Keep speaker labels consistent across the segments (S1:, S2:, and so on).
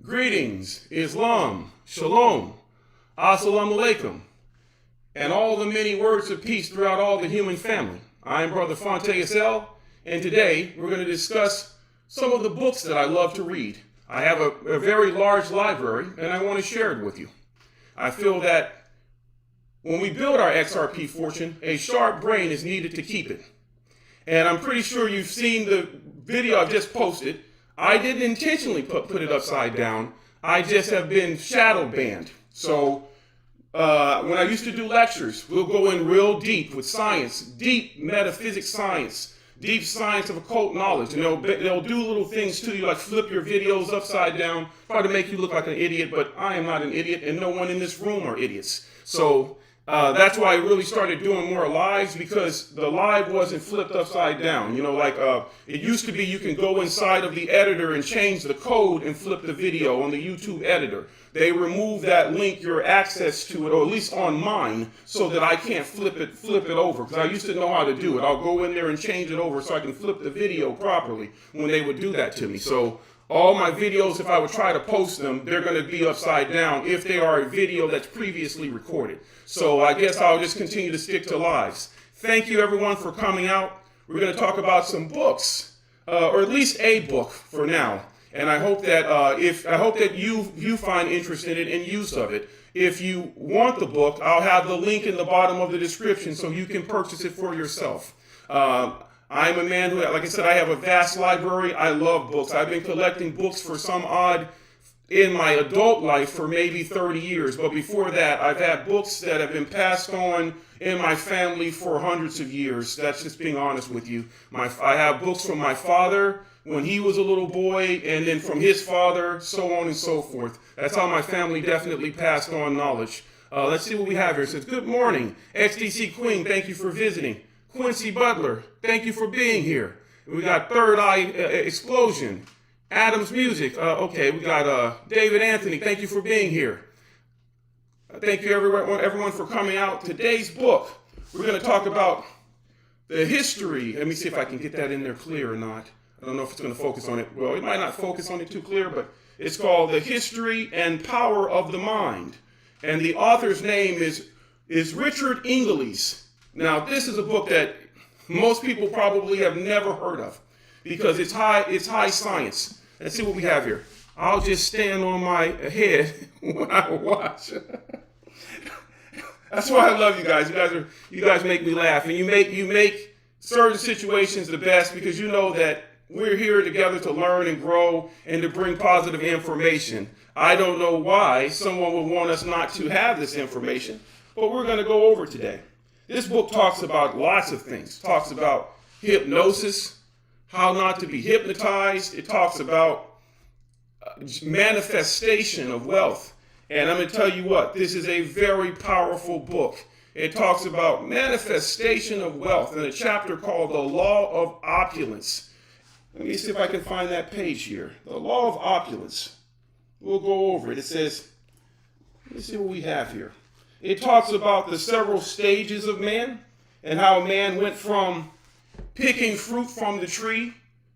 S1: Greetings, Islam, Shalom, Assalamu Alaikum, and all the many words of peace throughout all the human family. I am Brother MONKEYZ, and today we're going to discuss some of the books that I love to read. I have a very large library, and I want to share it with you. I feel that when we build our XRP fortune, a sharp brain is needed to keep it. And I'm pretty sure you've seen the video I've just posted. I didn't intentionally put it upside down. I just have been shadow banned. So when I used to do lectures, we'll go in real deep with science, deep metaphysics science, deep science of occult knowledge. And they'll do little things to you, like flip your videos upside down, try to make you look like an idiot, but I am not an idiot, and no one in this room are idiots. So that's why I really started doing more lives, because the live wasn't flipped upside down. It used to be you can go inside of the editor and change the code and flip the video on the YouTube editor. They removed that link, your access to it, or at least on mine, so that I can't flip it over, because I used to know how to do it. I'll go in there and change it over so I can flip the video properly when they would do that to me. So all my videos, if I would try to post them, they're going to be upside down if they are a video that's previously recorded. So I guess I'll just continue to stick to lives. Thank you, everyone, for coming out. We're going to talk about some books, or at least a book for now. And I hope that you find interest in it and use of it. If you want the book, I'll have the link in the bottom of the description so you can purchase it for yourself. I'm a man who, like I said, I have a vast library. I love books. I've been collecting books for some odd in my adult life for maybe 30 years. But before that, I've had books that have been passed on in my family for hundreds of years. That's just being honest with you. I have books from my father when he was a little boy, and then from his father, so on and so forth. That's how my family definitely passed on knowledge. Let's see what we have here. It says, good morning, XDC Queen, thank you for visiting. Quincy Butler, thank you for being here. We got Third Eye Explosion, Adams Music. We got David Anthony, thank you for being here. Thank you everyone for coming out. Today's book, we're going to talk about the history. Let me see if I can get that in there clear or not. I don't know if it's going to focus on it. Well, it might not focus on it too clear, but it's called The History and Power of the Mind. And the author's name is Richard Inglese. Now, this is a book that most people probably have never heard of, because it's high science. Let's see what we have here. I'll just stand on my head when I watch. That's why I love you guys. You guys make me laugh, and you make certain situations the best, because you know that we're here together to learn and grow and to bring positive information. I don't know why someone would want us not to have this information, but we're going to go over today. This book talks about lots of things. It talks about hypnosis, how not to be hypnotized. It talks about manifestation of wealth. And I'm going to tell you what, this is a very powerful book. It talks about manifestation of wealth in a chapter called The Law of Opulence. Let me see if I can find that page here. The Law of Opulence. We'll go over it. It says, let me see what we have here. It talks about the several stages of man, and how man went from picking fruit from the tree,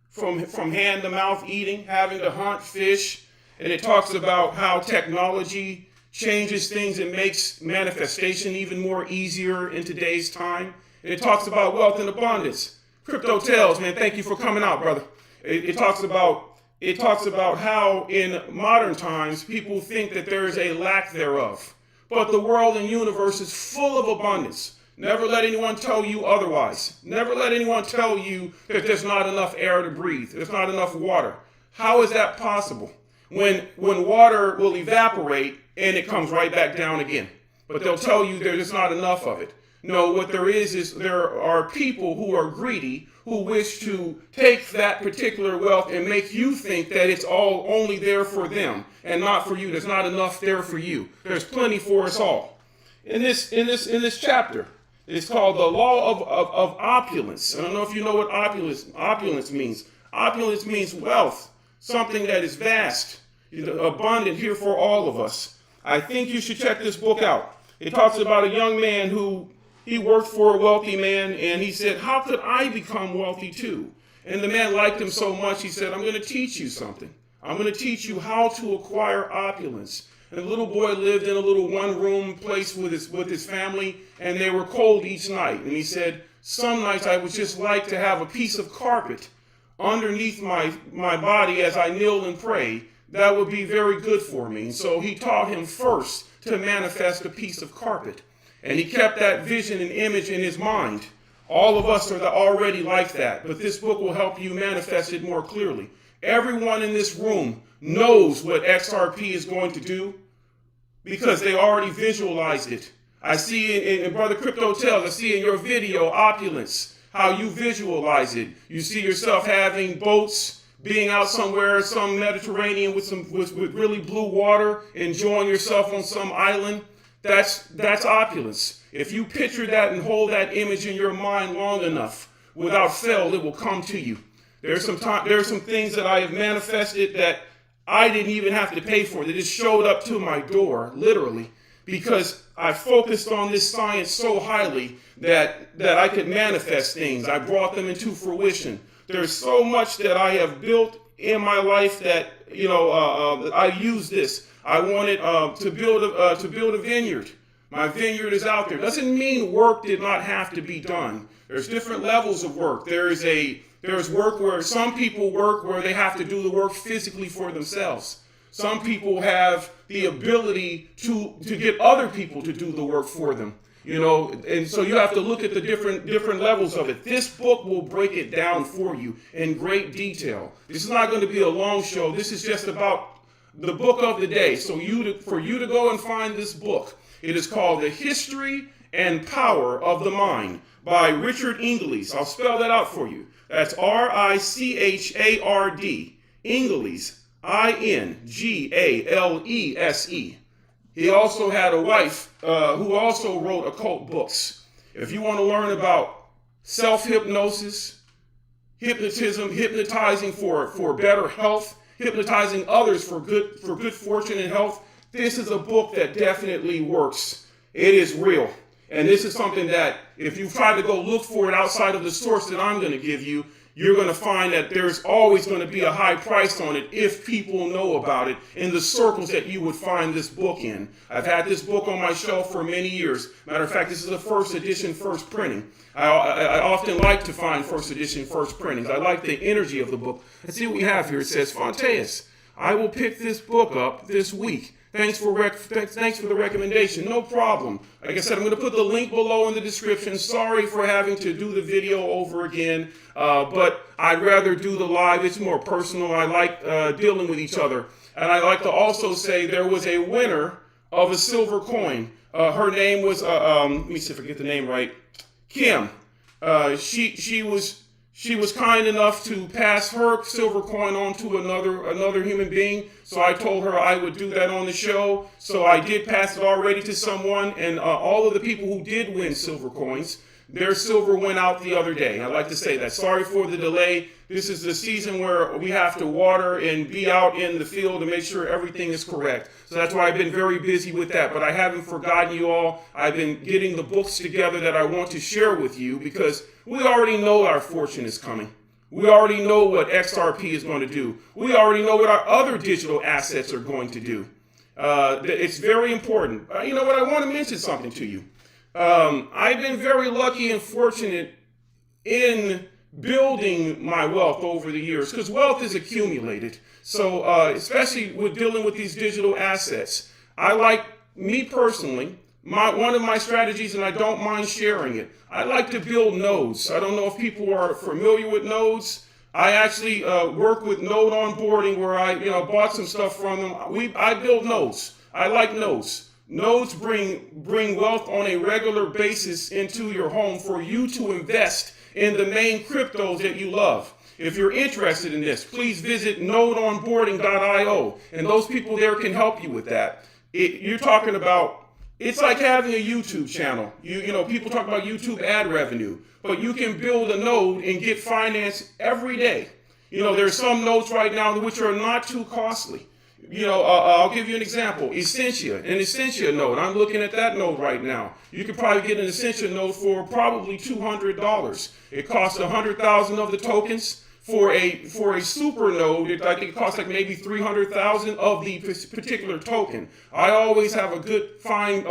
S1: from hand to mouth eating, having to hunt, fish. And it talks about how technology changes things and makes manifestation even more easier in today's time. And it talks about wealth and abundance. Crypto Tales, man, thank you for coming out, brother. It talks about how in modern times people think that there is a lack thereof. But the world and universe is full of abundance. Never let anyone tell you otherwise. Never let anyone tell you that there's not enough air to breathe. There's not enough water. How is that possible? When water will evaporate and it comes right back down again. But they'll tell you there's not enough of it. No, what there is there are people who are greedy, who wish to take that particular wealth and make you think that it's all only there for them and not for you. There's not enough there for you. There's plenty for us all. In this chapter, it's called The Law of Opulence. I don't know if you know what opulence means. Opulence means wealth, something that is vast, abundant here for all of us. I think you should check this book out. It talks about a young man who he worked for a wealthy man, and he said, how could I become wealthy too? And the man liked him so much, he said, I'm going to teach you something. I'm going to teach you how to acquire opulence. And the little boy lived in a little one-room place with his family, and they were cold each night. And he said, some nights I would just like to have a piece of carpet underneath my body as I kneel and pray. That would be very good for me. And so he taught him first to manifest a piece of carpet. And he kept that vision and image in his mind. All of us are already like that, but this book will help you manifest it more clearly. Everyone in this room knows what XRP is going to do because they already visualized it. I see in Brother Crypto Tells, I see in your video, opulence, how you visualize it. You see yourself having boats, being out somewhere, some Mediterranean with really blue water, enjoying yourself on some island. That's opulence. If you picture that and hold that image in your mind long enough, without fail, it will come to you. There are some things that I have manifested that I didn't even have to pay for. They just showed up to my door, literally, because I focused on this science so highly that I could manifest things. I brought them into fruition. There's so much that I have built in my life that, I use this. I wanted to build a vineyard. My vineyard is out there. Doesn't mean work did not have to be done. There's different levels of work. There's work where some people work where they have to do the work physically for themselves. Some people have the ability to get other people to do the work for them. And so you have to look at the different levels of it. This book will break it down for you in great detail. This is not going to be a long show. This is just about the book of the day. So for you to go and find this book, it is called The History and Power of the Mind by Richard Ingles. I'll spell that out for you. That's Richard, Ingles, Ingales. He also had a wife who also wrote occult books. If you want to learn about self-hypnosis, hypnotism, hypnotizing for better health, hypnotizing others for good fortune and health, this is a book that definitely works. It is real. And this is something that if you try to go look for it outside of the source that I'm going to give you, you're going to find that there's always going to be a high price on it if people know about it in the circles that you would find this book in. I've had this book on my shelf for many years. Matter of fact, this is a first edition, first printing. I often like to find first edition, first printings. I like the energy of the book. Let's see what we have here. It says, MONKEYZ, I will pick this book up this week. Thanks for the recommendation. No problem. Like I said, I'm going to put the link below in the description. Sorry for having to do the video over again, but I'd rather do the live. It's more personal. I like dealing with each other. And I like to also say there was a winner of a silver coin. Her name was, let me see if I get the name right, Kim. She was kind enough to pass her silver coin on to another human being. So I told her I would do that on the show. So I did pass it already to someone. And all of the people who did win silver coins, their silver went out the other day. I like to say that. Sorry for the delay. This is the season where we have to water and be out in the field to make sure everything is correct. So that's why I've been very busy with that. But I haven't forgotten you all. I've been getting the books together that I want to share with you because we already know our fortune is coming. We already know what XRP is going to do. We already know what our other digital assets are going to do. It's very important. You know what? I want to mention something to you. I've been very lucky and fortunate in building my wealth over the years because wealth is accumulated. So especially with dealing with these digital assets, I like, me personally, one of my strategies, and I don't mind sharing it, I like to build nodes. I don't know if people are familiar with nodes. I actually work with node onboarding where I bought some stuff from them. I build nodes. I like nodes. Nodes bring wealth on a regular basis into your home for you to invest in the main cryptos that you love. If you're interested in this, please visit nodeonboarding.io, and those people there can help you with that. You're talking about, it's like having a YouTube channel. People talk about YouTube ad revenue, but you can build a node and get finance every day. There's some nodes right now which are not too costly. I'll give you an example. An Essentia node. I'm looking at that node right now. You could probably get an Essentia node for probably $200. It costs 100,000 of the tokens. for a super node. I think it costs like maybe 300,000 of the particular token. I always have a good find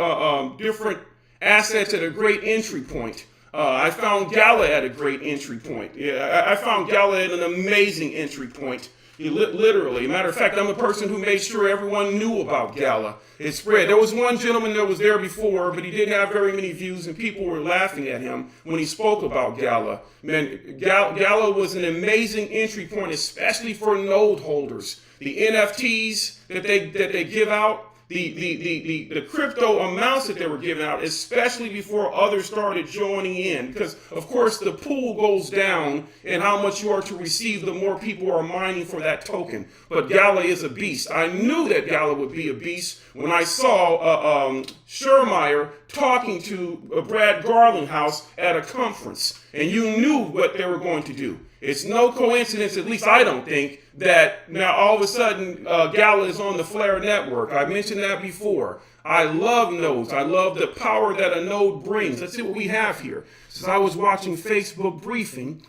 S1: different assets at a great entry point. I found Gala at a great entry point. Yeah, I found Gala at an amazing entry point. Literally. Matter of fact, I'm a person who made sure everyone knew about Gala. It spread. There was one gentleman that was there before, but he didn't have very many views, and people were laughing at him when he spoke about Gala. Man, Gala was an amazing entry point, especially for node holders. The NFTs that they give out, the crypto amounts that they were giving out, especially before others started joining in. Because, of course, the pool goes down and how much you are to receive, the more people are mining for that token. But Gala is a beast. I knew that Gala would be a beast when I saw Schermeyer talking to Brad Garlinghouse at a conference. And you knew what they were going to do. It's no coincidence, at least I don't think, that now all of a sudden Gala is on the Flare network. I mentioned that before. I love nodes. I love the power that a node brings. Let's see what we have here. Since I was watching Facebook briefing,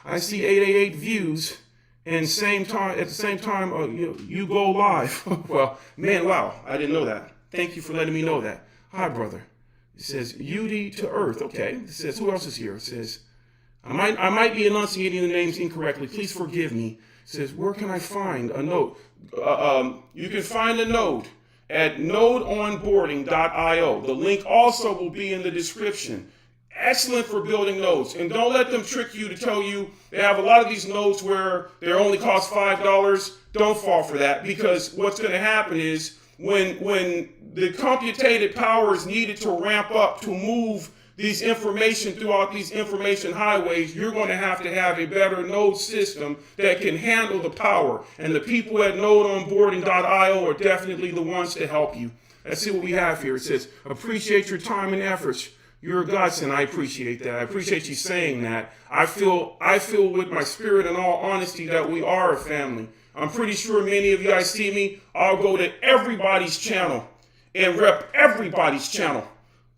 S1: I see 888 views, and at the same time, you go live. Well, man, wow, I didn't know that. Thank you for letting me know that. Hi, brother. It says UD to Earth. Okay. It says, who else is here? It says, I might be enunciating the names incorrectly. Please forgive me. It says, where can I find a node? You can find a node at nodeonboarding.io. The link also will be in the description. Excellent for building nodes. And don't let them trick you to tell you they have a lot of these nodes where they only cost $5. Don't fall for that, because what's going to happen is when the computated power is needed to ramp up to move these information throughout these information highways, you're going to have a better node system that can handle the power. And the people at nodeonboarding.io are definitely the ones to help you. Let's see what we have here. It says, appreciate your time and efforts. You're a godsend. I appreciate that. I appreciate you saying that. I feel with my spirit, in all honesty, that we are a family. I'm pretty sure many of you guys see me. I'll go to everybody's channel and rep everybody's channel.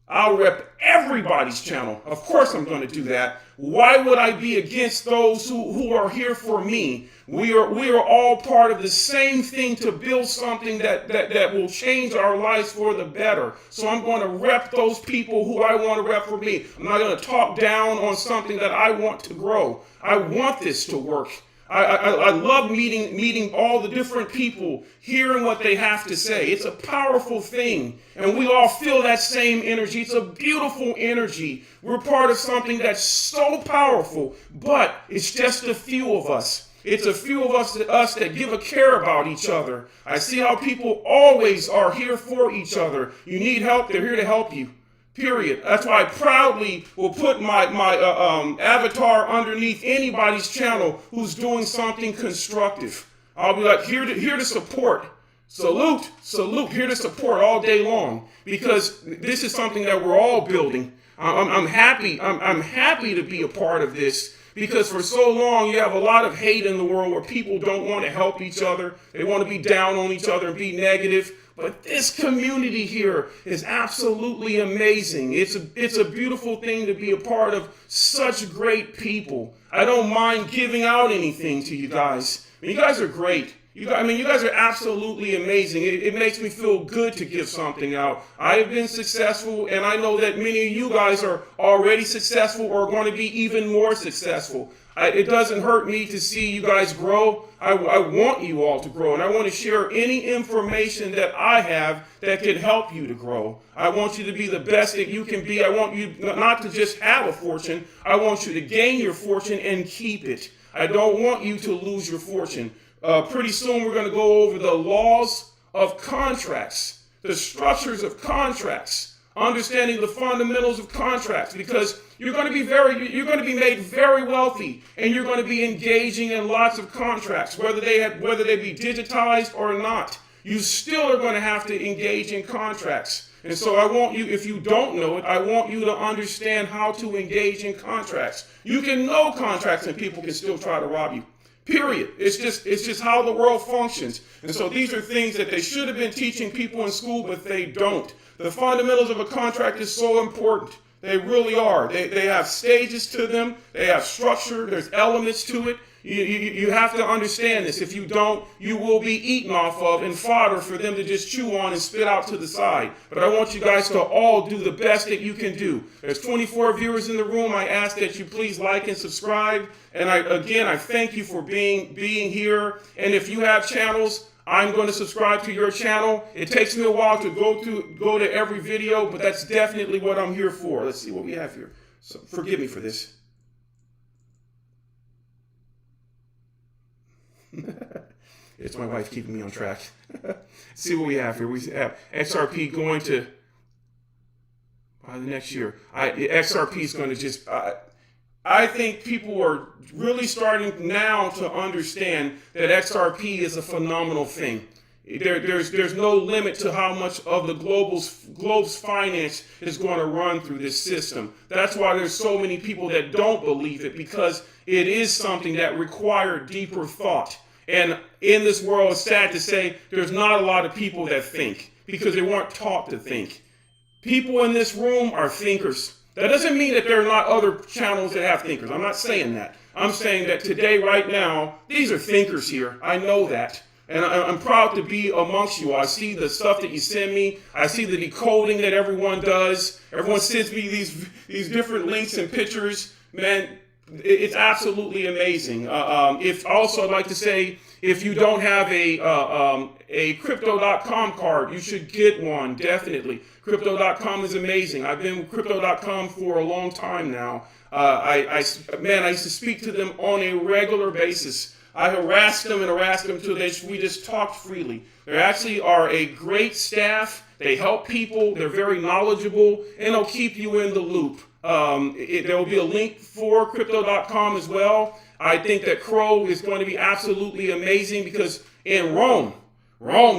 S1: I'll rep everybody's channel. Of course I'm going to do that. Why would I be against those who are here for me? We are all part of the same thing to build something that will change our lives for the better. So I'm going to rep those people who I want to rep for me. I'm not going to talk down on something that I want to grow. I want this to work. I love meeting all the different people, hearing what they have to say. It's a powerful thing, and we all feel that same energy. It's a beautiful energy. We're part of something that's so powerful, but it's just a few of us. It's a few of us that give a care about each other. I see how people always are here for each other. You need help, they're here to help you. Period. That's why I proudly will put my avatar underneath anybody's channel who's doing something constructive. I'll be like, here to support. Salute, here to support all day long, because this is something that we're all building. I'm happy to be a part of this, because for so long you have a lot of hate in the world where people don't want to help each other. They want to be down on each other and be negative. But this community here is absolutely amazing. It's a beautiful thing to be a part of such great people. I don't mind giving out anything to you guys. I mean, you guys are great. You guys are absolutely amazing. It makes me feel good to give something out. I have been successful, and I know that many of you guys are already successful or going to be even more successful. It doesn't hurt me to see you guys grow. I want you all to grow, and I want to share any information that I have that can help you to grow. I want you to be the best that you can be. I want you not to just have a fortune. I want you to gain your fortune and keep it. I don't want you to lose your fortune. Pretty soon we're going to go over the laws of contracts, the structures of contracts, understanding the fundamentals of contracts, because you're going to be made very wealthy, and you're going to be engaging in lots of contracts, whether they be digitized or not. You still are going to have to engage in contracts. And so I want you, if you don't know it, I want you to understand how to engage in contracts. You can know contracts and people can still try to rob you. Period. It's just how the world functions. And so these are things that they should have been teaching people in school, but they don't. The fundamentals of a contract is so important. They really are. They have stages to them. They have structure. There's elements to it. You have to understand this. If you don't, you will be eaten off of and fodder for them to just chew on and spit out to the side. But I want you guys to all do the best that you can do. There's 24 viewers in the room. I ask that you please like and subscribe. And I thank you for being here. And if you have channels, I'm going to subscribe to your channel. It takes me a while to go to every video, but that's definitely what I'm here for. Let's see what we have here. So forgive me for this. It's my wife keeping me on track. See what we have here. We have XRP going to by the next year. XRP is going to just. I think people are really starting now to understand that XRP is a phenomenal thing. There's no limit to how much of the globe's finance is going to run through this system. That's why there's so many people that don't believe it, because it is something that required deeper thought. And in this world, it's sad to say, there's not a lot of people that think, because they weren't taught to think. People in this room are thinkers. That doesn't mean that there are not other channels that have thinkers. I'm not saying that. I'm saying that today, right now, these are thinkers here. I know that. And I'm proud to be amongst you. I see the stuff that you send me. I see the decoding that everyone does. Everyone sends me these different links and pictures. Man, it's absolutely amazing. If also, I'd like to say, if you don't have a Crypto.com card, you should get one, definitely. Crypto.com is amazing. I've been with Crypto.com for a long time now. I used to speak to them on a regular basis. I harassed them till we just talked freely. They actually are a great staff. They help people. They're very knowledgeable, and they'll keep you in the loop. There will be a link for Crypto.com as well. I think that Crow is going to be absolutely amazing, because in Rome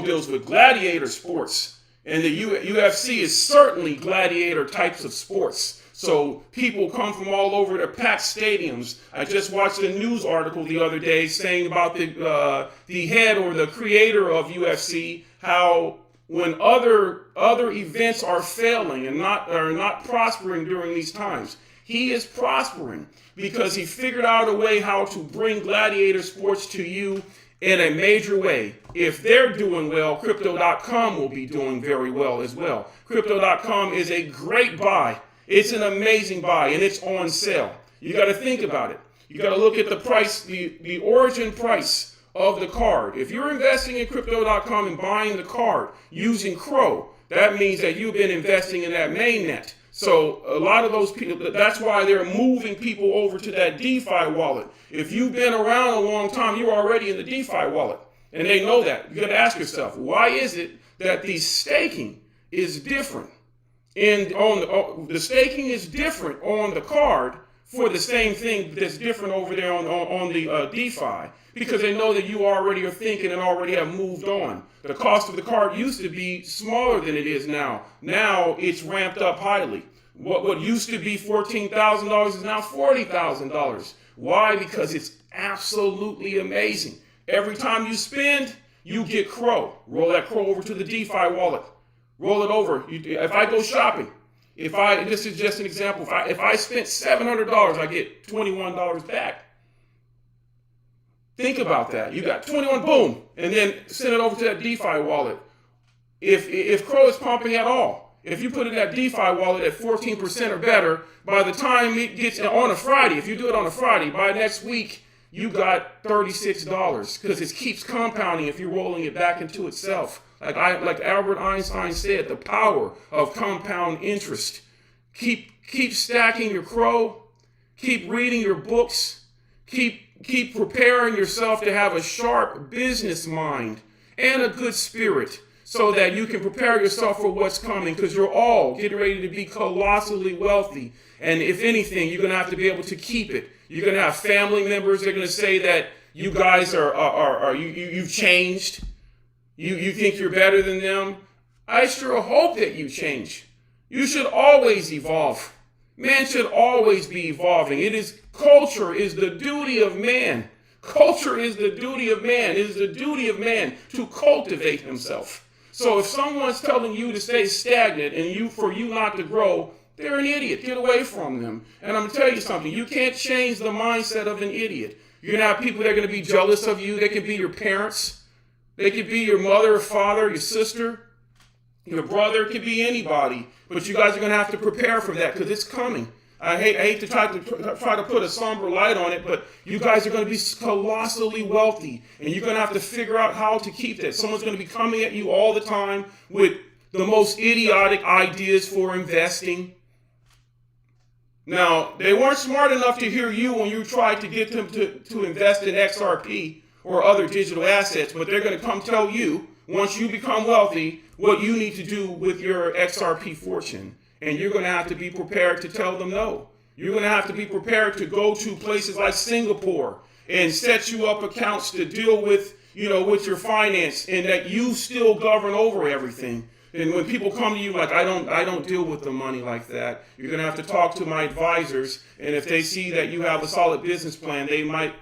S1: deals with gladiator sports, and the UFC is certainly gladiator types of sports. So people come from all over to packed stadiums. I just watched a news article the other day saying about the head or the creator of UFC, how when other events are failing and are not prospering during these times, he is prospering because he figured out a way how to bring gladiator sports to you in a major way. If they're doing well, Crypto.com will be doing very well as well. Crypto.com is a great buy. It's an amazing buy, and it's on sale. You got to think about it. You got to look at the price, the origin price of the card. If you're investing in Crypto.com and buying the card using Crow, that means that you've been investing in that mainnet. So a lot of those people, that's why they're moving people over to that DeFi wallet. If you've been around a long time, you're already in the DeFi wallet, and they know that. You got to ask yourself, why is it that the staking is different? And the staking is different on the card for the same thing that's different over there on the DeFi, because they know that you already are thinking and already have moved on. The cost of the card used to be smaller than it is now. Now it's ramped up highly. What used to be $14,000 is now $40,000. Why? Because it's absolutely amazing. Every time you spend, you get Crow. Roll that Crow over to the DeFi wallet. Roll it over. If I go shopping, this is just an example. If I spent $700, I get $21 back. Think about that. You got 21, boom, and then send it over to that DeFi wallet. If Crow is pumping at all, if you put it in that DeFi wallet at 14% or better, by the time it gets on a Friday, if you do it on a Friday, by next week, you got $36, because it keeps compounding if you're rolling it back into itself. Like Albert Einstein said, the power of compound interest. Keep stacking your Crow. Keep reading your books. Keep preparing yourself to have a sharp business mind and a good spirit, so that you can prepare yourself for what's coming, because you're all getting ready to be colossally wealthy. And if anything, you're going to have to be able to keep it. You're going to have family members. They're going to say that you guys you've changed. You think you're better than them. I sure hope that you change. You should always evolve. Man should always be evolving. Culture is the duty of man. Culture is the duty of man. It is the duty of man to cultivate himself. So if someone's telling you to stay stagnant and for you not to grow, they're an idiot. Get away from them. And I'm going to tell you something. You can't change the mindset of an idiot. You're going to have people that are going to be jealous of you. They can be your parents. They could be your mother or father, your sister, your brother. It could be anybody. But you guys are going to have to prepare for that because it's coming. I hate to try to put a somber light on it, but you guys are going to be colossally wealthy, and you're going to have to figure out how to keep that. Someone's going to be coming at you all the time with the most idiotic ideas for investing. Now, they weren't smart enough to hear you when you tried to get them to invest in XRP or other digital assets, but they're going to come tell you, once you become wealthy, what you need to do with your XRP fortune. And you're going to have to be prepared to tell them no. You're going to have to be prepared to go to places like Singapore and set you up accounts to deal with, with your finance, and that you still govern over everything. And when people come to you like, I don't deal with the money like that, you're going to have to talk to my advisors. And if they see that you have a solid business plan, they might,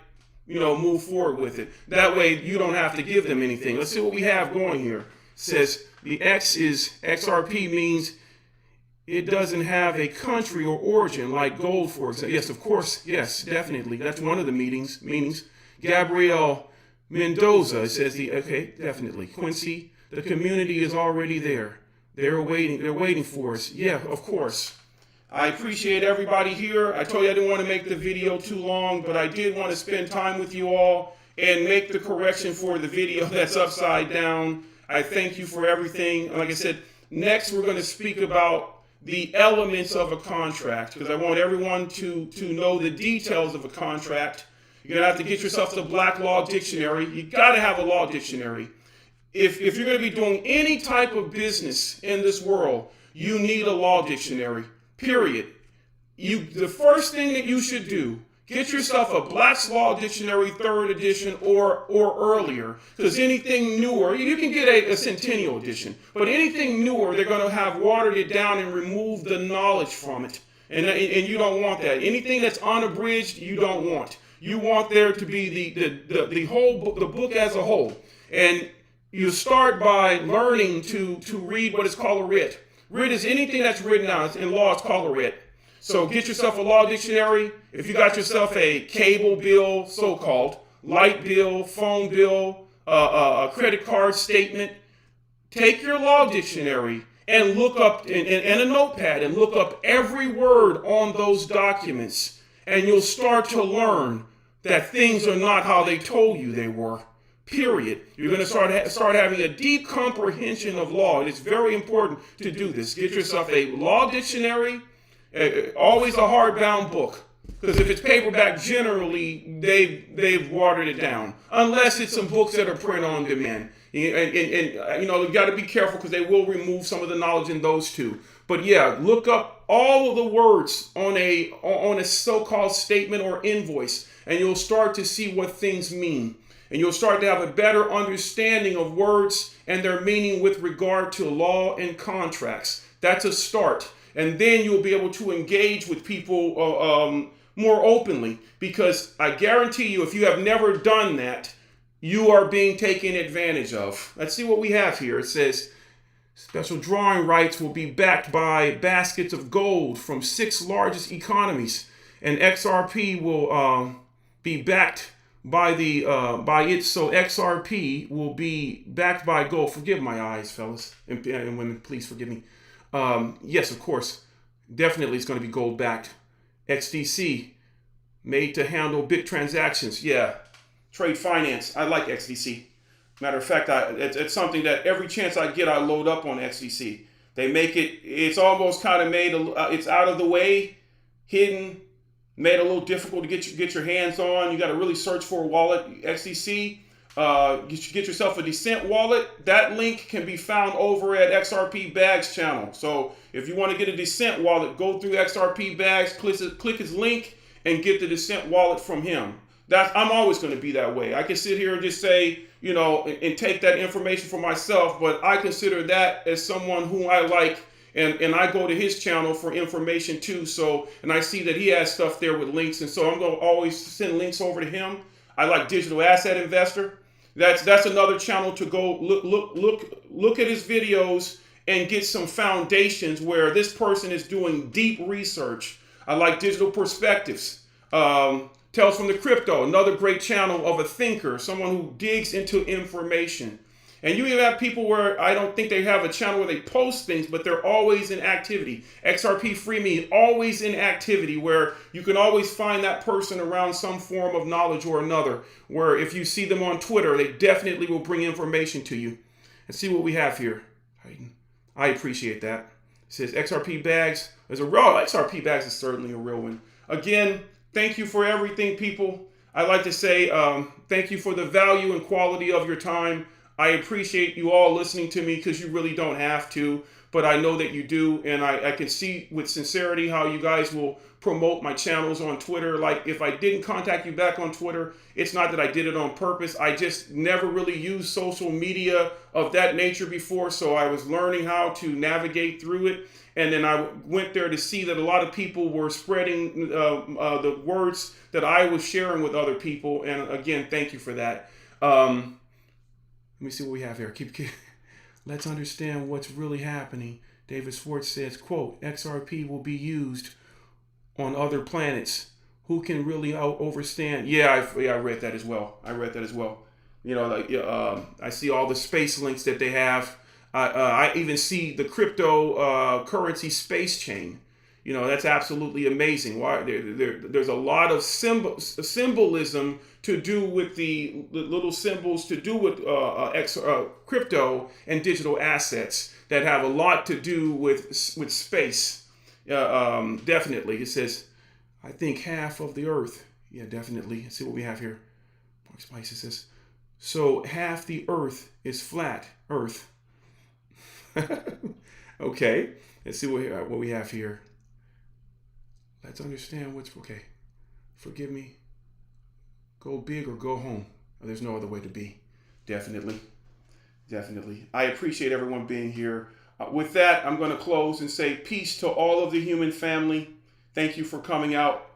S1: move forward with it. That way you don't have to give them anything. Let's see what we have going here. It says the XRP means it doesn't have a country or origin like gold, for example. Yes, of course. Yes, definitely. That's one of the meanings. Gabriel Mendoza says okay, definitely. Quincy, the community is already there. They're waiting for us. Yeah, of course. I appreciate everybody here. I told you I didn't want to make the video too long, but I did want to spend time with you all and make the correction for the video that's upside down. I thank you for everything. Like I said, next we're going to speak about the elements of a contract, because I want everyone to know the details of a contract. You're going to have to get yourself the Black Law Dictionary. You got to have a law dictionary. If you're going to be doing any type of business in this world, you need a law dictionary, period. The first thing that you should do, get yourself a Black's Law Dictionary 3rd edition or earlier, because anything newer, you can get a Centennial edition, but anything newer, they're going to have watered it down and removed the knowledge from it, and you don't want that. Anything that's unabridged, you don't want. You want there to be the whole book, the book as a whole, and you start by learning to read what is called a writ. Writ is anything that's written out. In law, it's called a writ. So get yourself a law dictionary. If you got yourself a cable bill, so-called, light bill, phone bill, a credit card statement, take your law dictionary and look up, and a notepad, and look up every word on those documents. And you'll start to learn that things are not how they told you they were. Period. You're going to start having a deep comprehension of law. It's very important to do this. Get yourself a law dictionary. Always a hardbound book, because if it's paperback, generally they've watered it down, unless it's some books that are print on demand. And you got to be careful, because they will remove some of the knowledge in those too. But yeah, look up all of the words on a so-called statement or invoice, and you'll start to see what things mean, and you'll start to have a better understanding of words and their meaning with regard to law and contracts. That's a start. And then you'll be able to engage with people more openly, because I guarantee you, if you have never done that, you are being taken advantage of. Let's see what we have here. It says, special drawing rights will be backed by baskets of gold from 6 largest economies, and XRP will be backed by it. So XRP will be backed by gold. Forgive my eyes, fellas and women. Please forgive me. Yes, of course, definitely it's going to be gold backed. XDC, made to handle big transactions. Yeah, trade finance. I like XDC. Matter of fact, it's something that every chance I get, I load up on XDC. They make it's almost kind of made, it's out of the way, hidden, made a little difficult to get your hands on. You got to really search for a wallet. XDC. Get yourself a Descent wallet. That link can be found over at XRP Bags channel. So if you want to get a Descent wallet, go through XRP Bags, click his link, and get the Descent wallet from him. I'm always going to be that way. I can sit here and just say, and take that information for myself, but I consider that as someone who I like, and I go to his channel for information too. So, and I see that he has stuff there with links, and so I'm going to always send links over to him. I like Digital Asset Investor. That's another channel to go look at his videos and get some foundations where this person is doing deep research. I like Digital Perspectives. Tales from the Crypto, another great channel of a thinker, someone who digs into information. And you even have people where I don't think they have a channel where they post things, but they're always in activity. XRP Free Me, always in activity, where you can always find that person around some form of knowledge or another, where if you see them on Twitter, they definitely will bring information to you. And see what we have here. I appreciate that. It says XRP Bags is a real, XRP Bags is certainly a real one. Again, thank you for everything, people. I'd like to say thank you for the value and quality of your time. I appreciate you all listening to me because you really don't have to, but I know that you do, and I can see with sincerity how you guys will promote my channels on Twitter. Like, if I didn't contact you back on Twitter, it's not that I did it on purpose. I just never really used social media of that nature before, so I was learning how to navigate through it. And then I went there to see that a lot of people were spreading the words that I was sharing with other people. And again, thank you for that. Let me see what we have here. Let's understand what's really happening. David Schwartz says, quote, XRP will be used on other planets. Who can really overstand? Yeah, I read that as well. You know, like I see all the space links that they have. I even see the cryptocurrency space chain. You know, that's absolutely amazing. Why there's a lot of symbolism to do with the little symbols to do with crypto and digital assets that have a lot to do with space. Definitely, it says, I think half of the Earth. Yeah, definitely. Let's see what we have here. Mark Spice says, so half the Earth is flat Earth. Okay, let's see what we have here. Let's understand what's okay. Forgive me. Go big or go home. There's no other way to be. Definitely. I appreciate everyone being here. With that, I'm going to close and say peace to all of the human family. Thank you for coming out.